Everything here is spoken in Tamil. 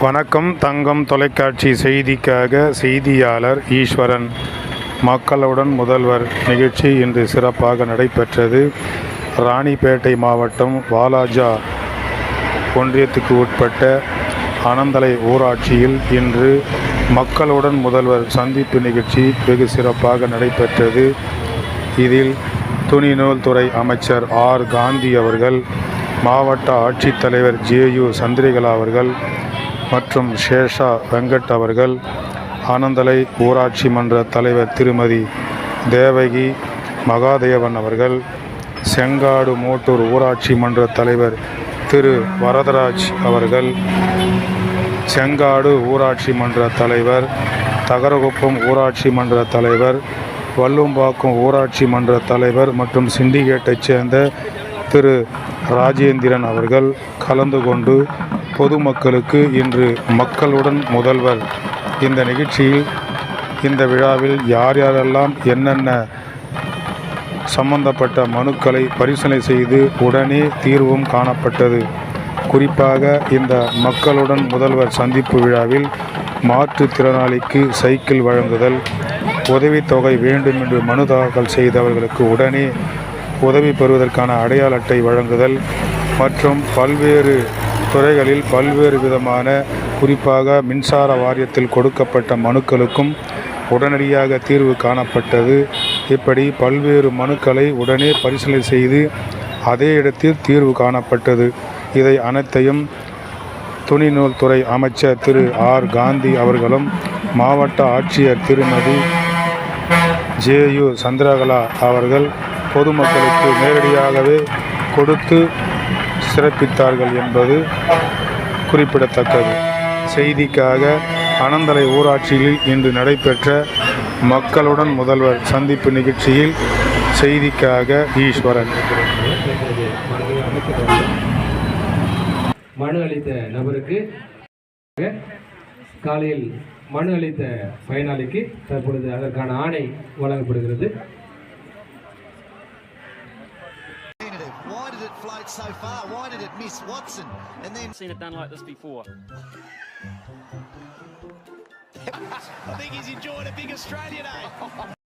வணக்கம். தங்கம் தொலைக்காட்சி செய்திக்காக செய்தியாளர் ஈஸ்வரன். மக்களுடன் முதல்வர் நிகழ்ச்சி இன்று சிறப்பாக நடைபெற்றது. ராணிப்பேட்டை மாவட்டம் வாலாஜா ஒன்றியத்துக்கு உட்பட்ட அனந்தலை ஊராட்சியில் இன்று மக்களுடன் முதல்வர் சந்திப்பு நிகழ்ச்சி வெகு சிறப்பாக நடைபெற்றது. இதில் துணிநூல் துறை அமைச்சர் ஆர் காந்தி அவர்கள், மாவட்ட ஆட்சித்தலைவர் ஜேயு சந்திரிகலா அவர்கள் மற்றும் சேஷா வெங்கட் அவர்கள், ஆனந்தலை ஊராட்சி மன்ற தலைவர் திருமதி தேவகி மகாதேவன் அவர்கள், செங்காடு மோட்டூர் ஊராட்சி மன்ற தலைவர் திரு வரதராஜ் அவர்கள், செங்காடு ஊராட்சி மன்ற தலைவர், தகரகுப்பம் ஊராட்சி மன்ற தலைவர், வல்லும்பாக்கம் ஊராட்சி மன்ற தலைவர் மற்றும் சிண்டிகேட்டைச் சேர்ந்த திரு ராஜேந்திரன் அவர்கள் கலந்து கொண்டு பொதுமக்களுக்கு இன்று மக்களுடன் முதல்வர் இந்த நிகழ்ச்சியில் இந்த விழாவில் யார் யாரெல்லாம் என்னென்ன சம்பந்தப்பட்ட மனுக்களை பரிசீலனை செய்து உடனே தீர்வும் காணப்பட்டது. குறிப்பாக இந்த மக்களுடன் முதல்வர் சந்திப்பு விழாவில் மாற்றுத்திறனாளிக்கு சைக்கிள் வழங்குதல், உதவித்தொகை வேண்டும் என்று மனு தாக்கல் செய்தவர்களுக்கு உடனே உதவி பெறுவதற்கான அடையாள அட்டை வழங்குதல் மற்றும் பல்வேறு துறைகளில் பல்வேறு விதமான, குறிப்பாக மின்சார வாரியத்தில் கொடுக்கப்பட்ட மனுக்களுக்கும் உடனடியாக தீர்வு காணப்பட்டது. இப்படி பல்வேறு மனுக்களை உடனே பரிசீலனை செய்து அதே இடத்தில் தீர்வு காணப்பட்டது. இதை அனைத்தையும் துணிநூல் துறை அமைச்சர் திரு ஆர் காந்தி அவர்களும் மாவட்ட ஆட்சியர் திருமதி ஜேயு சந்திரகலா அவர்கள் பொதுமக்களுக்கு நேரடியாகவே கொடுத்து சிறப்பித்தார்கள் என்பது குறிப்பிடத்தக்கது. செய்திக்காக அனந்தலை ஊராட்சியில் இன்று நடைபெற்ற மக்களுடன் முதல்வர் சந்திப்பு நிகழ்ச்சியில் செய்திக்காக ஈஸ்வரன். மனு அளித்த நபருக்கு காலையில் மனு அளித்த பயனாளிக்கு தற்பொழுது அதற்கான ஆணை வழங்கப்படுகிறது. Why did it float so far? Why did it miss Watson? And then seen it done like this before. I think he's enjoying a big Australia Day.